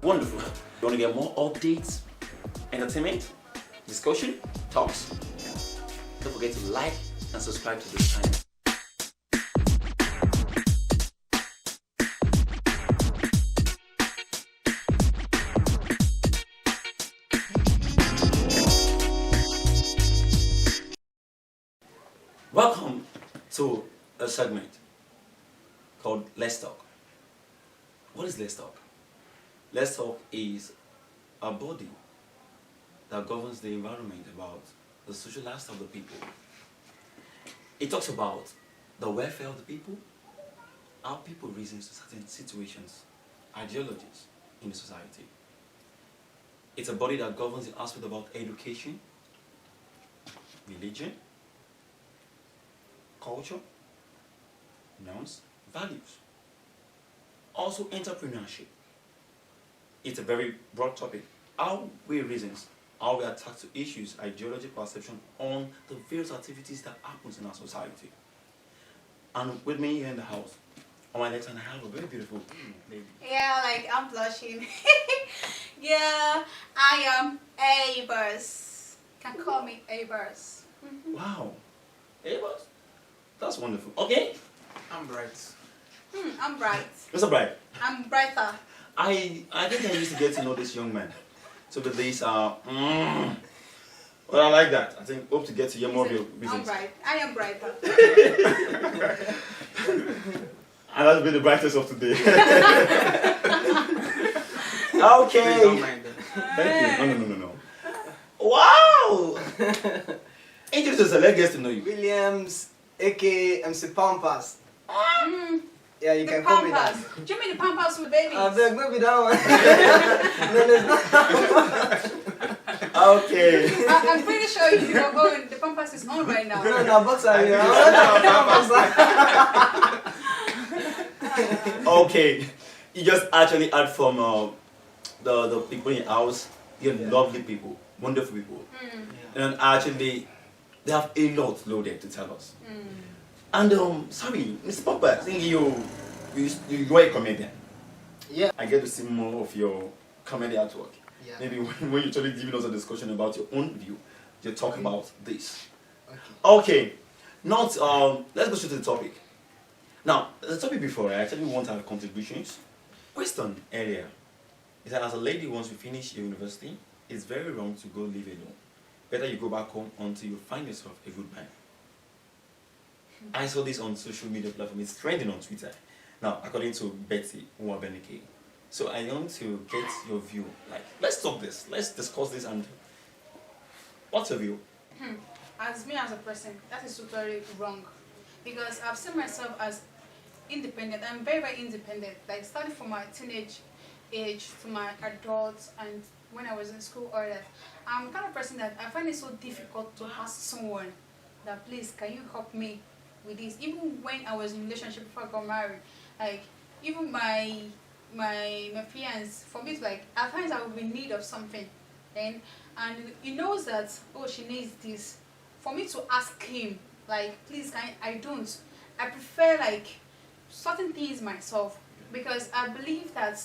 Wonderful. You want to get more updates, entertainment, discussion, talks? Don't forget to like and subscribe to this channel. Welcome to a segment called Let's Talk. What is Let's Talk? Let's Talk is a body that governs the environment about the social lifestyle of the people. It talks about the welfare of the people, how people reason to certain situations, ideologies in the society. It's a body that governs the aspect about education, religion, culture, norms, values. Also entrepreneurship. It's a very broad topic. How we reasons, how we attack to issues, ideology, perception on the various activities that happens in our society. And with me here in the house, on my left hand I have a very beautiful lady. Yeah, like I'm blushing. Yeah, I am Abers. Can call me Abers. Wow. Hey, boss. That's wonderful. Okay. I'm bright. I'm bright. Mr. Bright, I'm brighter. I think I used to get to know this young man. So the days are well, I like that. I think hope to get to hear more of your I'm reasons. bright. I am brighter. And that's been the brightest of today. Please don't Okay. mind them. Thank you. No. Wow! Introduce yourself, let's get to know you. Williams, aka MC Pampas. Mm, Yeah, you the can call me that. Pampers. Do you mean the Pampers with babies? Beg, maybe that one. No, there's not. Okay. I'm pretty sure if you are going, the Pampers is on right now. No, boxer. Okay. You just actually add from the people in your house. You're lovely people, wonderful people. And actually, they have a lot loaded to tell us. And sorry, Mr. Papa, I think you are a comedian. Yeah. I get to see more of your comedy artwork. Yeah. Maybe when you're totally giving us a discussion about your own view, you talk about this. Okay. Okay, not let's go straight to the topic. Now, the topic before I actually want to have contributions. Question earlier is that as a lady, once you finish your university, it's very wrong to go live alone. Better you go back home until you find yourself a good man. I saw this on social media platform. It's trending on Twitter. Now, according to Betty Nwabenike. So I want to get your view. Like, let's talk this. Let's discuss this. And what's your view? As me as a person, that is totally wrong. Because I've seen myself as independent. I'm very, very independent. Like starting from my teenage age to my adult and when I was in school or that. I'm the kind of person that I find it so difficult to ask someone that please can you help me with this? Even when I was in a relationship before I got married, like even my fiance, for me it's like at times I will be in need of something and he knows that oh she needs this. For me to ask him like please can I don't. I prefer like certain things myself because I believe that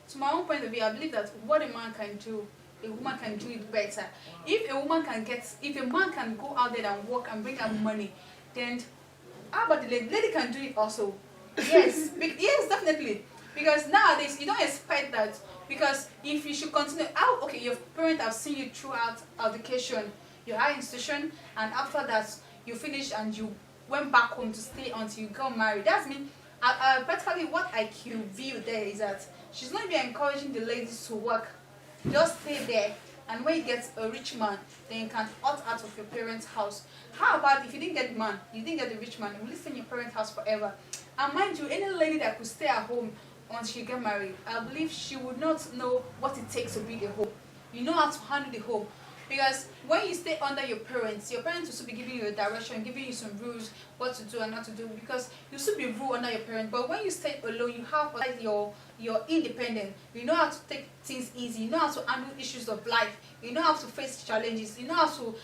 to my own point of view I believe that what a man can do a woman can do it better. If a man can go out there and work and bring out money, then how about the lady? The lady can do it also. Yes, yes, definitely. Because nowadays you don't expect that. Because if you should continue, okay, your parents have seen you throughout education, your higher institution, and after that you finished and you went back home to stay until you got married. That's mean, practically what I can view there is that she's not even encouraging the ladies to work. Just stay there, and when you get a rich man, then you can opt out of your parents' house. How about if you didn't get the man, you didn't get the rich man, you will stay in your parents' house forever? And mind you, any lady that could stay at home once she get married, I believe she would not know what it takes to build a home. You know how to handle the home. Because when you stay under your parents will still be giving you a direction, giving you some rules, what to do and not to do, because you still be ruled under your parents. But when you stay alone, you have like you're independent. You know how to take things easy. You know how to handle issues of life. You know how to face challenges. You know how to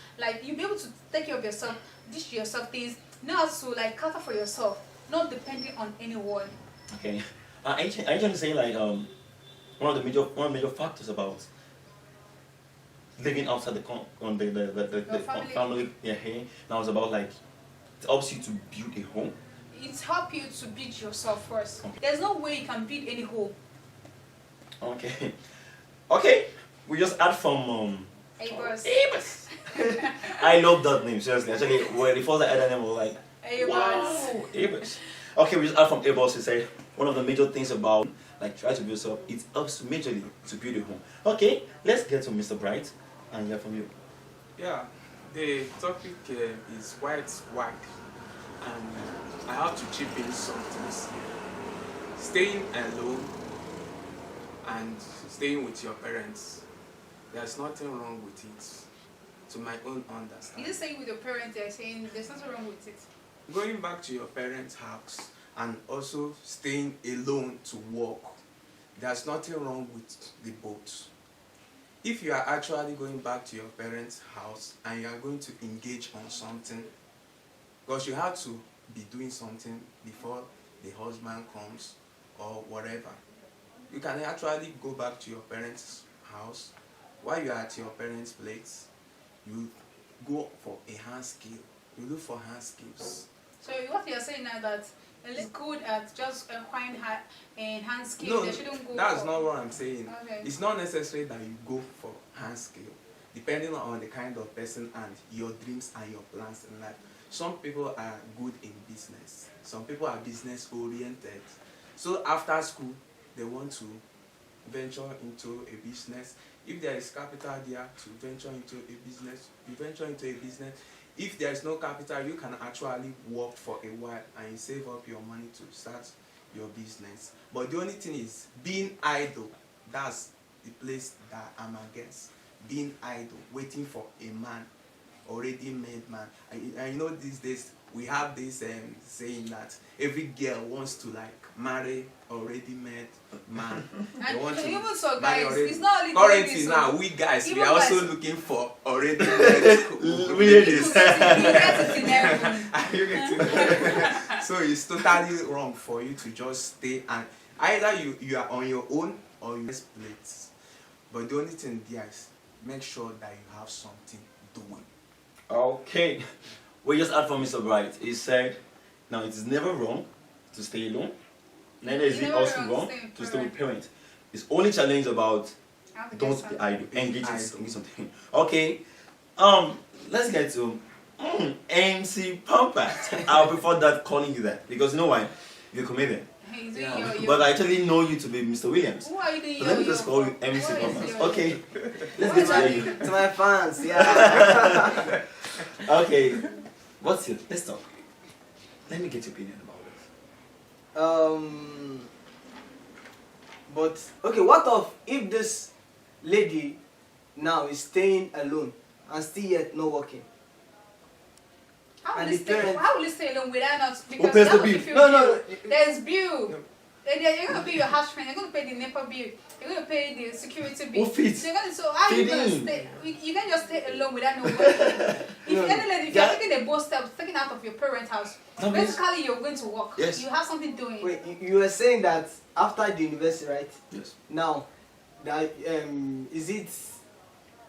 you'll be able to take care of yourself, dish yourself things. You know how to cater for yourself, not depending on anyone. Okay. Are you trying to say one of the major factors about living outside the family here. Now it's about like it helps you to build a home. It helps you to build yourself first. Okay. There's no way you can build any home. Okay. Okay. We just add from Abers. Abers. I love that name, seriously. Actually, when the first I heard that name, I was like, Abers. wow, Abers. Okay, we just add from Abers. He said one of the major things about like try to build yourself, it helps majorly to build a home. Okay, let's get to Mr. Bright and hear from you. Yeah, the topic is quite wide, and I have to chip in some things. Staying alone and staying with your parents, there's nothing wrong with it, to my own You understanding. just saying with your parents, they're saying there's nothing wrong with it. Going back to your parents' house and also staying alone to work, there's nothing wrong with the both. If you are actually going back to your parents' house and you are going to engage on something, because you have to be doing something before the husband comes or whatever, you can actually go back to your parents' house. While you are at your parents' place, you go for a hand skill. You look for hand skills. So what you're saying now that it's good at just acquiring hand skills. No, They shouldn't go that's for. not what I'm saying. Okay. It's not necessary that you go for hand skill, depending on the kind of person and your dreams and your plans in life. Some people are good in business. Some people are business oriented. So after school, they want to venture into a business. If there is capital there to venture into a business, you venture into a business. If there is no capital, you can actually work for a while and you save up your money to start your business. But the only thing is being idle. That's the place that I'm against. Being idle, waiting for a man, already made man. And you know these days we have this saying that every girl wants to like marry already made man. They And want to even so, marry guys, already. it's not only Currently ladies, now, so we guys, we even are also guys- looking for already made Ladies. you get it in heaven. Are you getting it? So it's totally wrong for you to just stay and either you are on your own or you split. But the only thing there is make sure that you have something doing. Okay. We just add from Mr. Bright. He said, now it is never wrong to stay alone. Neither is It's it never also wrong wrong to stay with to stay with parents. parents. It's only challenge about I have to get don't be started. idle. Being Engage in idle. something. Okay. Let's get to MC Pampat. I'll prefer that calling you that because you know why? You're a comedian. Hey, you doing Yeah. your- But I actually know you to be Mr. Williams. Who are you doing So let me your- just call you MC What is Pampat. your- Okay. Let's What get is to that? you. To my fans, yeah. Okay. What's your let's talk. Let me get your opinion about it. But okay, what of if this lady now is staying alone and still yet not working? How will And you the stay? parents- How will you stay alone without not? Because pays that the will bill? give you No, bill. no. There's bill. No. You're going to pay your house rent. You're going to pay the NEPA bill. You're going to pay the security bill. Who feeds? So you're going to. So how are you going to Feeding. stay? You can't just stay alone without no working. If No. if you're taking a bold step, stepping out of your parents' house, That means- basically you're going to work. Yes. You have something doing. Wait, you were saying that after the university, right? Yes. Now, that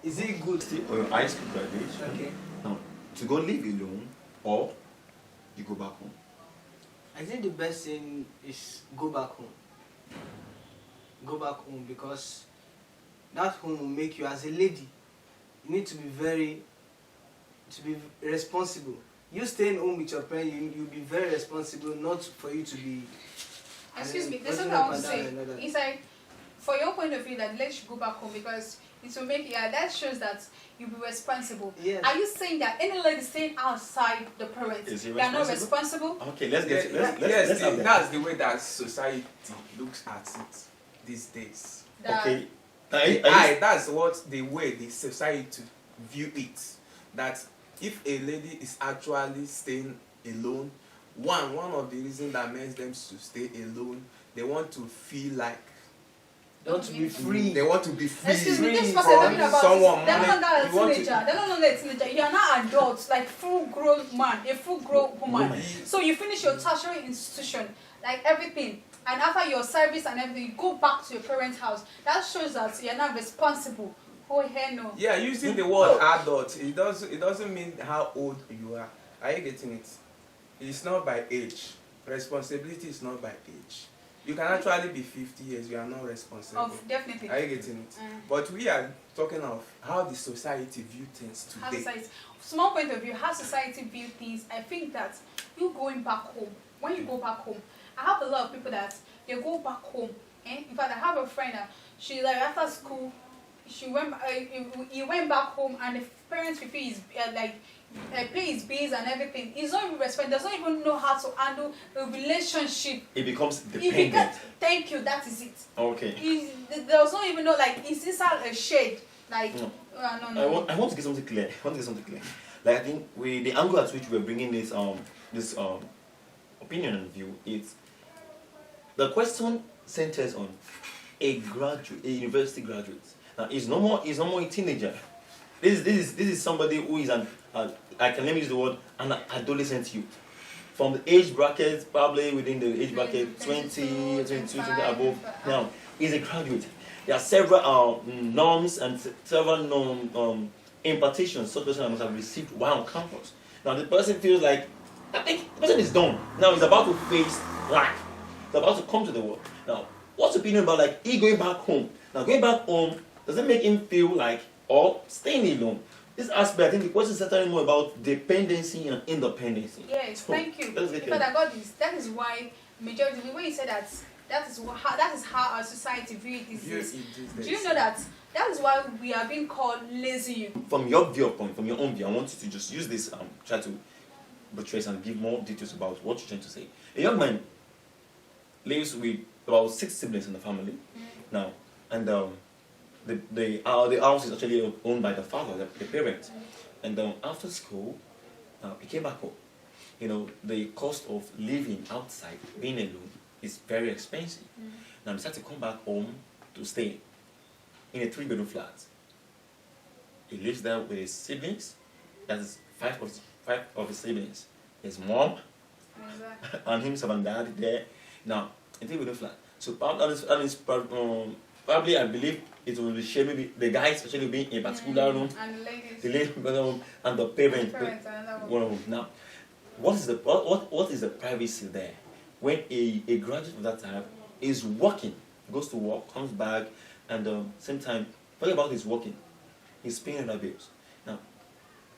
is it good? Or your high school graduation. Okay. Now, to go live alone or you go back home. I think the best thing is go back home. Go back home because that home will make you as a lady. You need to be responsible. You staying home with your parents, you'll be very responsible, not for you to be. Excuse me, I there's mean, something I want to running up say. and down and all that. It's like, for your point of view, that let you go back home because it will make, that shows that you'll be responsible. Yes. Are you saying that any lady staying outside the parents, Is he they are not responsible? responsible? Okay, let's get let's Yes, have that. that's the way that society looks at it these days. That, Okay. Now, are you- That's what the way the society view it. That if a lady is actually staying alone, one of the reasons that makes them to stay alone, they want to feel like They want to be free. they want to be free. excuse me, this free person from talking about someone. they're no longer a You want to- teenager. They're no longer a teenager. You are now adults, like full grown man, a full grown woman. Woman. So you finish your tertiary institution, like everything. and after your service and everything, you go back to your parents' house. That shows that you're not responsible. Oh, hell no. Yeah, using the word adult, it doesn't mean how old you are. Are you getting it? It's not by age. Responsibility is not by age. You can actually be 50 years, you are not responsible. Definitely. Are you getting it? But we are talking of how the society view things How today. society, small point of view, how society view things. I think that you going back home, when you go back home, I have a lot of people that they go back home. In fact, I have a friend that she like after school, he went back home and the parents pay his pay his bills and everything. He's not even respect. Does not even know how to handle a relationship. It becomes dependent. Thank you. That is it. Okay. He does not even know, like, he's inside a shade. Like, No. No. I want to get something clear. Like, I think the angle at which we're bringing this opinion and view is the question centers on a university graduate. Now, it's no more a teenager. This is somebody who is I can let me use the word an adolescent youth. From the age bracket, probably within the age bracket 20, 22, above. Now, he's a graduate. There are several norms and several impartations such person must have received while on campus. Now, the person feels like, I think the person is done. Now, he's about to face life. He's about to come to the world. Now, what's your opinion about like he going back home? Now, going back home, does it make him feel like, or staying alone? This aspect, I think the question is certainly more about dependency and independency. Yes, So, thank you. let's get Because I got this. That is why majority, when you say that is how our society views this. Do you know that is why we are being called lazy youth? From your viewpoint, from your own view, I want you to just use this, try to buttress and give more details about what you're trying to say. A young man lives with about 6 siblings in the family now, and the house is actually owned by the father, the parent. And after school, he came back home. You know, the cost of living outside, being alone, is very expensive. Now he decided to come back home to stay in a 3-bedroom flat. He lives there with his siblings. That is 5 of his siblings. His mom and himself and dad there. Now, in a 3-bedroom flat. So probably I believe it will be shared, maybe the guy especially being in a particular room, And the ladies. the lady room, and the parent Another one room. Now, what is the privacy there when a graduate of that type is working, goes to work, comes back, and same time, forget about his working, he's paying other bills. Now,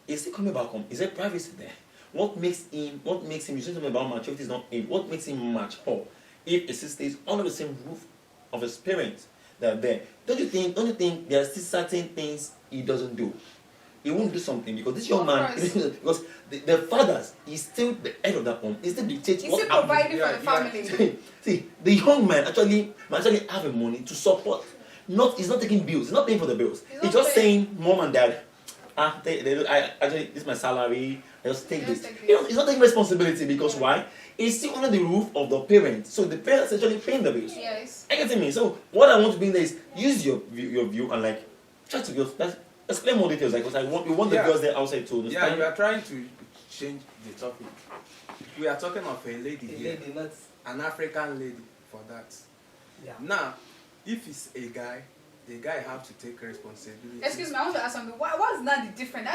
is he coming back home? Is there privacy there? What makes him? You said something about maturity is not age. What makes him mature if he still stays under the same roof of his parents that are there? Don't you think there are still certain things he doesn't do? He won't do something because this young man, because the fathers, he's still the head of that home. He's still dictates He's what still happens. providing for the family. See, the young man actually having money to support. He's not taking bills. He's not paying for the bills. He's just saying, "Mom and Dad, this is my salary. I just take this." He's not taking responsibility because why? He's still under the roof of the parents. So the parents actually paying the bills. Yes. I get me. So what I want to bring there is use your view and like try to just explain more details. Like, because we want the girls there outside to understand. Yeah, you are trying to change the topic. We are talking of a lady A here, lady, not. an African lady for that. Yeah. Now, if it's a guy, the guy have to take responsibility. Excuse me, I want to ask something. What is not the difference?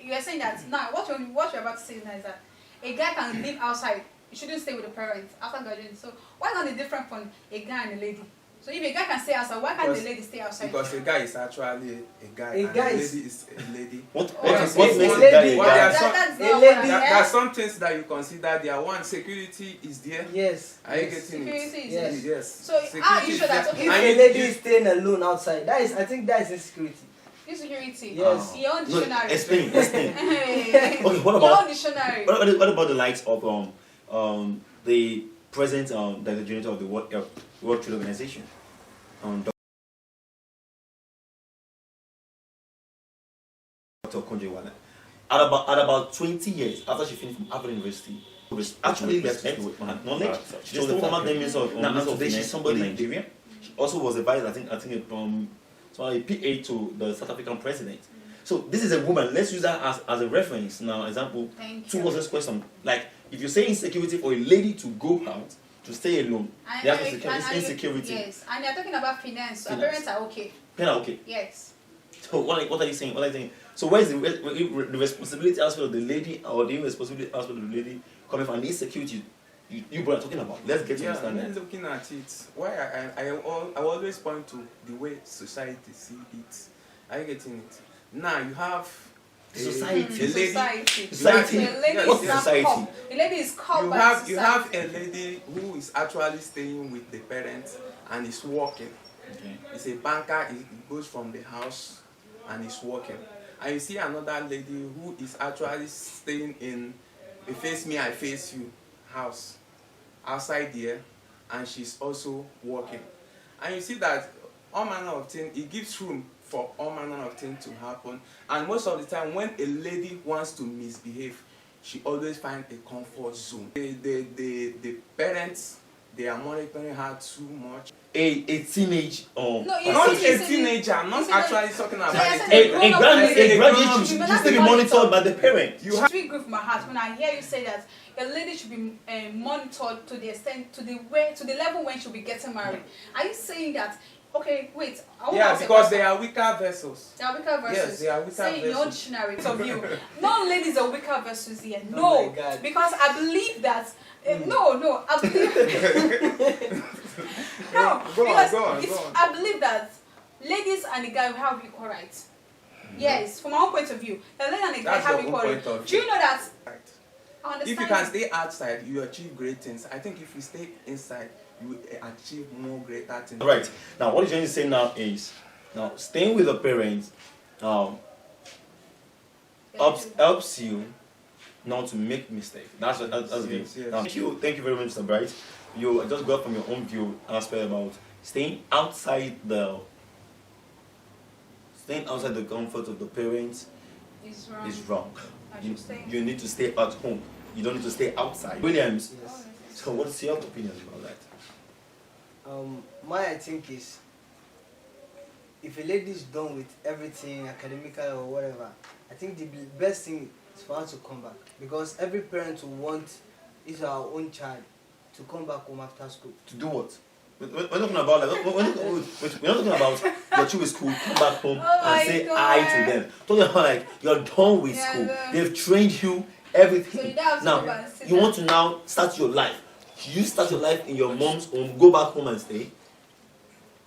You are saying that now what you're about to say now is that a guy can live outside. He shouldn't stay with the parents after graduating. So why not the different from a guy and a lady? So if a guy can stay outside, why can't the lady stay outside? Because a guy is actually a guy, A and guy a is- lady is a lady. What Yes, makes yes, a lady. guy a Well, guy? there are some- That's A not lady- what There I are meant. some things that you consider. There. One, security is there. Yes. Are you yes. getting it? Security is Yes. Yes. So how are Security you is sure that there. okay? If And a you- lady you- is staying alone outside, I think that is insecurity. Insecurity. Yes. Your own No, dictionary. explain. Hey. Okay, what Your about own dictionary. what about the likes of the present the generator of the World Trade Organization, Dr. Konjo-Iweala. At about 20 years after she finished from Harvard University, actually respect and acknowledge. She was the former Minister of Today she's somebody in Nigeria. She also was a vice, I think a PA to the South African president. So this is a woman. Let's use that as a reference now. Example Thank towards you. this question. Like if you say insecurity for a lady to go out to stay alone. And- They have and- insecurity. and- and- Insecurity. Yes, and you're talking about finance. So Finance. parents are okay. Yeah, okay. Yes. So what are you saying? What are you saying? So where is the responsibility aspect of the lady or the responsibility aspect of the lady coming from the insecurity you both are talking about? Let's get to Yeah, understand when that. looking at it, why I always point to the way society see it. Are you getting it? Now you have Society. a lady. Society. Society. The lady Yes, is yes. not Society. called. The lady is called You by have society. a lady who is actually staying with the parents and is working. Okay. He's a banker. He goes from the house and is working. And you see another lady who is actually staying in a face me I face you house outside there, and she's also working. And you see that all manner of things, it gives room for all manner of things to happen. And most of the time when a lady wants to misbehave, she always finds a comfort zone. The parents, they are monitoring her too much. A teenage No, you Not see, a you see, teenager, I'm not you see, actually talking about yes, a yes, a teenager. graduate grown-up should lady. still be monitored by the parent. You have Sweet grief from my heart when I hear you say that a lady should be monitored to the extent, to the level when she'll be getting married. Are you saying that? Okay, wait. I want to yeah, ask a because question. they are weaker vessels. They are weaker verses. Yes, they are weaker Say in your verses. dictionary of you. No ladies are weaker verses here. Oh No, my God. because I believe that. No, I believe. No, Go on, because go on, it's, go on. I believe that ladies and the guy will have equal rights. Yes, from my own point of view, the lady and the guy That's have your equal own rights. point of Do you view. know that? Right. I understand. If you can stay outside, you achieve great things. I think if you stay inside, you will achieve more greater things. Right. Now, what you're trying to say now is, now staying with the parents helps you not to make mistakes. That's Yes, the thing. yes. Now, thank you very much, Mr. Bright. You just got from your own view aspect about staying outside the comfort of the parents It's wrong. is wrong. I You, should stay. you need to stay at home. You don't need to stay outside. Williams. Yes. So, what's your opinion about that? My I think is, if a lady is done with everything academical or whatever, I think the best thing is for her to come back, because every parent will want is our own child to come back home after school. To do what? We're talking about like, we're not talking about your children with school, come back home Oh my and say God. hi to them. Talking about like you're done with Yeah, school. yeah. They've trained you So everything. you don't have to go back Now and sit you down. want to now start your life. You start your life in your mom's home, go back home and stay.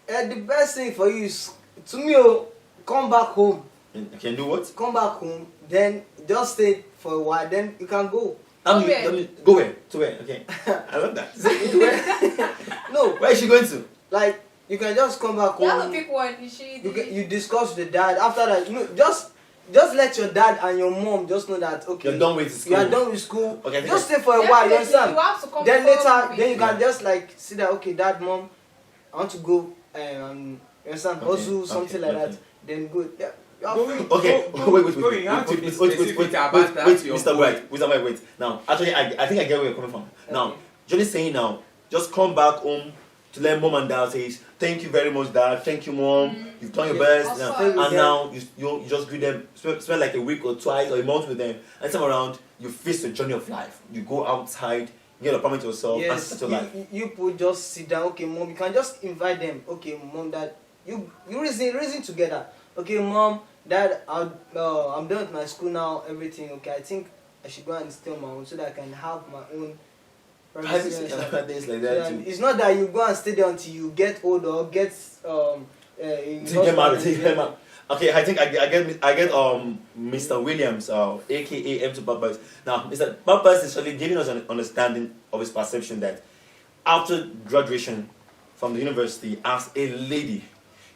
The best thing for you is, to me, oh, come back home. And you can do what? Come back home, then just stay for a while, then you can go. Let where? me go where? To where? Okay. I love that. No, Where is she going to? like, you can just come back You have to home. pick one. She. You discuss with the dad. After that, just let your dad and your mom just know that, okay, You're done with school. you are done with school. Okay, Just stay for a while, you understand? You have to come Then before later, we- then you can Yeah. just like see that, okay, dad, mom, I want to go, you understand, Okay, also something okay, like okay. that. Then go. Yeah, you are Go free. in. Okay, Go- wait, go, you have to be wait, specific about that, your Mr. goal. White, Mr. White, wait. Now, actually, I think I get where you're coming from. Now, Okay. Johnny's saying now, just come back home to let mom and dad say, thank you very much, dad. Thank you, mom. You've done your Yes. best. Also, And yeah. now you just greet them, spend like a week or twice or a month with them, and time around you face the journey of life. You go outside, you get an apartment yourself, and Yes, start your life. you put just sit down. Okay, mom, you can just invite them. Okay, mom, dad, you reason together. Okay, mom, dad, I'm done with my school now. Everything. Okay, I think I should go and stay on my own so that I can have my own privacy. Things like So that that too. it's not that you go and stay there until you get old or get To get married, to get married. Okay, I think I get Mr. Williams, aka M2 Purpose. Now, Mr. Purpose is really giving us an understanding of his perception that after graduation from the university, as a lady,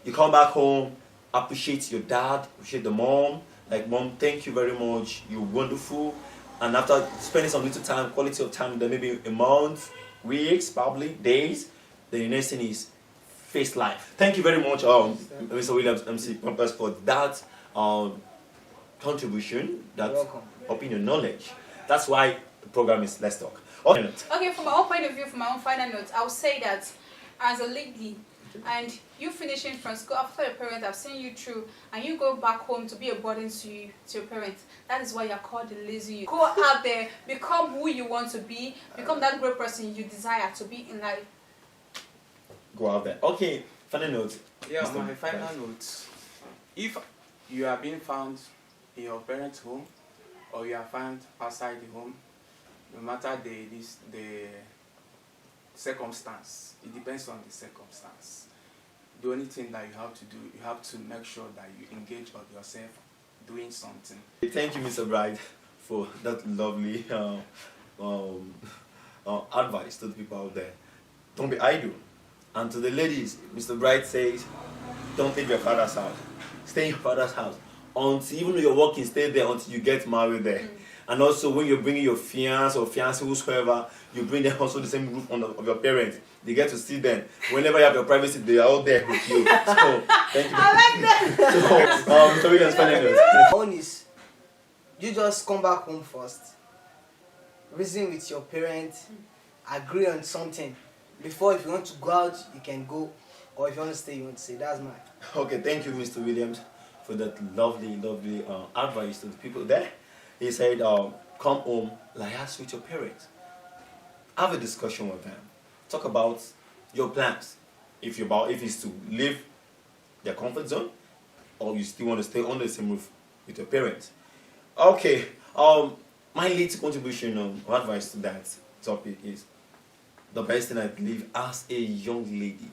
you come back home, appreciate your dad, appreciate the mom, like, mom, thank you very much, you're wonderful. And after spending some little time, quality of time, then maybe a month, weeks, probably days, the next thing is face life. Thank you very much, Mr. Williams, MC Purpose, for that contribution, that You're welcome. opinion, knowledge. That's why the program is Let's Talk. Okay. Okay, from my own point of view, from my own final note, I would say that as a lady, and you finishing from school after your parents have seen you through, and you go back home to be a burden to your parents. That is why you're called the lazy youth. Go out there, become who you want to be, become that great person you desire to be in life. Go out there. Okay, final note. Yeah, Mr. my final Bryce. note. If you are being found in your parents' home or you are found outside the home, no matter the circumstance, it depends on the circumstance. The only thing that you have to do, you have to make sure that you engage of yourself doing something. Thank you, Mr. Bright, for that lovely advice to the people out there. Don't be idle. And to the ladies, Mr. Bright says, don't leave your father's house. Stay in your father's house. Until, even though you're working, stay there until you get married there. And also, when you're bringing your fiancé or fiancée, whosoever, you bring them also the same roof of your parents. They get to see them. Whenever you have your privacy, they are all there with you. So, thank you. I like that. So Williams, final note. One is, you just come back home first, reason with your parents, agree on something. Before, if you want to go out, you can go. Or if you want to stay, you want to stay. That's mine. Okay, thank you, Mr. Williams, for that lovely advice to the people there. He said, come home, liaise with your parents. Have a discussion with them. Talk about your plans. If it's to leave their comfort zone, or you still want to stay under the same roof with your parents. Okay, my little contribution or advice to that topic is the best thing I believe as a young lady,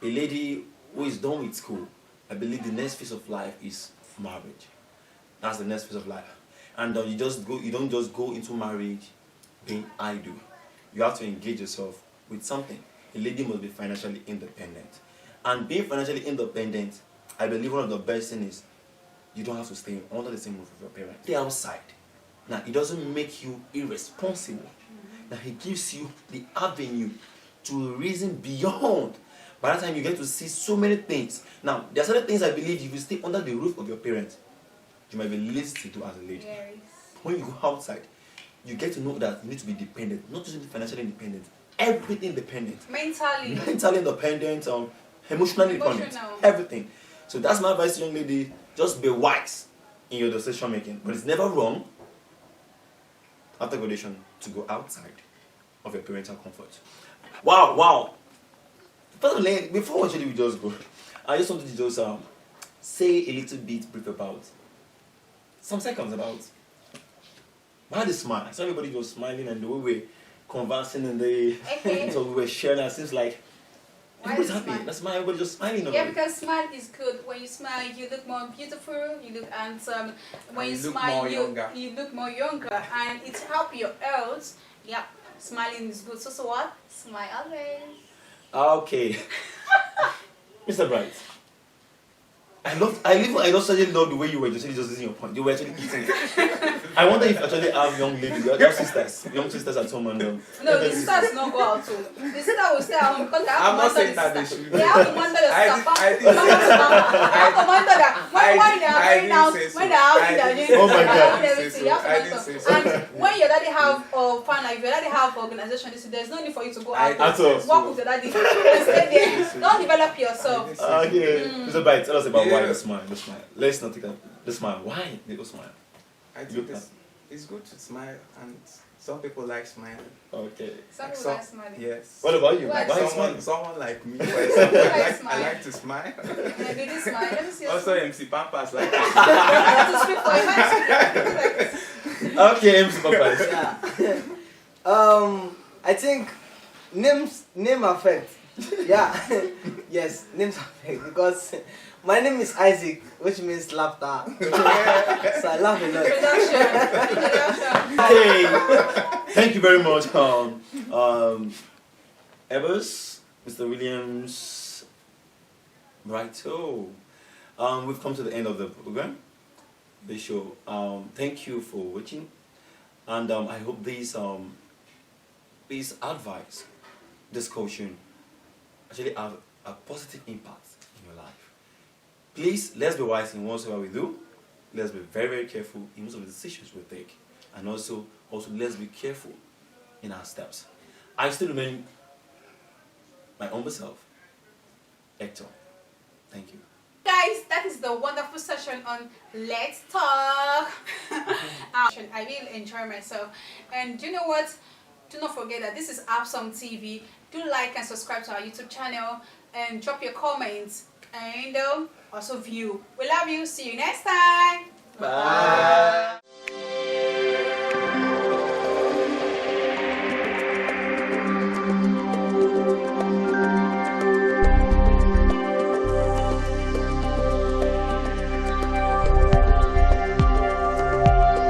a lady who is done with school. I believe the next phase of life is marriage. That's the next phase of life. And you don't just go into marriage being idle. You have to engage yourself with something. A lady must be financially independent. And being financially independent, I believe one of the best things is you don't have to stay under the same roof with your parents. Stay outside. Now, it doesn't make you irresponsible. Now, it gives you the avenue to reason beyond. By the time you get to see so many things. Now, there are certain things I believe if you stay under the roof of your parents, you might be lazy to do as a lady. Yes. When you go outside, you get to know that you need to be dependent, not just financially independent, everything dependent. Mentally. Mentally independent, emotionally independent, Emotional. everything. So that's my advice to young lady. Just be wise in your decision making. But it's never wrong after graduation to go outside of your parental comfort. Wow. First, before actually we just go, I just wanted to just say a little bit brief about some seconds about why the smile. So everybody was smiling and the way we're conversing and so we were sharing. It seems like Why everybody's the happy. smile? That's why everybody just smiling. Yeah, about it. because smile is good. When you smile, you look more beautiful, you look handsome. When And you you look smile, more younger. you look more younger, and it helps your health. Yeah, smiling is good. So what? Smile always. Okay. Mr. Bright. I just suddenly love the way you were just using your point. You were actually eating it. I wonder if you actually have young ladies, young sisters at home and No, the sisters don't go out too. The sister will stay at home because they have I'm to not monitor saying the that they sister. should. They have to monitor the I sister. did- They have to monitor that. When they are I going out, didn't say when so. they are out, I they are didn't doing Oh my God. everything. You have to I didn't monitor. say so. And when your daddy have fan, like if your daddy have organization, there's no need for you to go I out. didn't At all. say Work so. with your daddy. Stay there. Don't develop yourself. I didn't say so. Okay. Mr. Bright, tell us about why Yeah. the smile. The smile. Let's not take the smile. Why the smile? I You think can. it's good to smile, and some people like smiling. Okay. Some people Some- like smiling. Yes. What about you? Why? Why you Someone, smiling? someone like me, for example, Like I smile. like to smile. Maybe this smile. Let me see. Also, MC Pampas like to I have to speak for him. I speak. Okay, MC Papas. Yeah. I think name affect. Yeah. Yes, names affect because my name is Isaac, which means laughter. So I laugh a lot. Introduction. Hey, thank you very much, Evers, Mr. Williams. Right, so we've come to the end of the program, the show. Thank you for watching, and I hope this advice, discussion, actually have a positive impact in your life. Please, let's be wise in whatsoever we do. Let's be very, very careful in most of the decisions we take. And also let's be careful in our steps. I still remain my humble self, Hector. Thank you. Guys, that is the wonderful session on Let's Talk. I really enjoy myself. And do you know what? Do not forget that this is Absom TV. Do like and subscribe to our YouTube channel and drop your comments and also view. We love you. See you next time. Bye.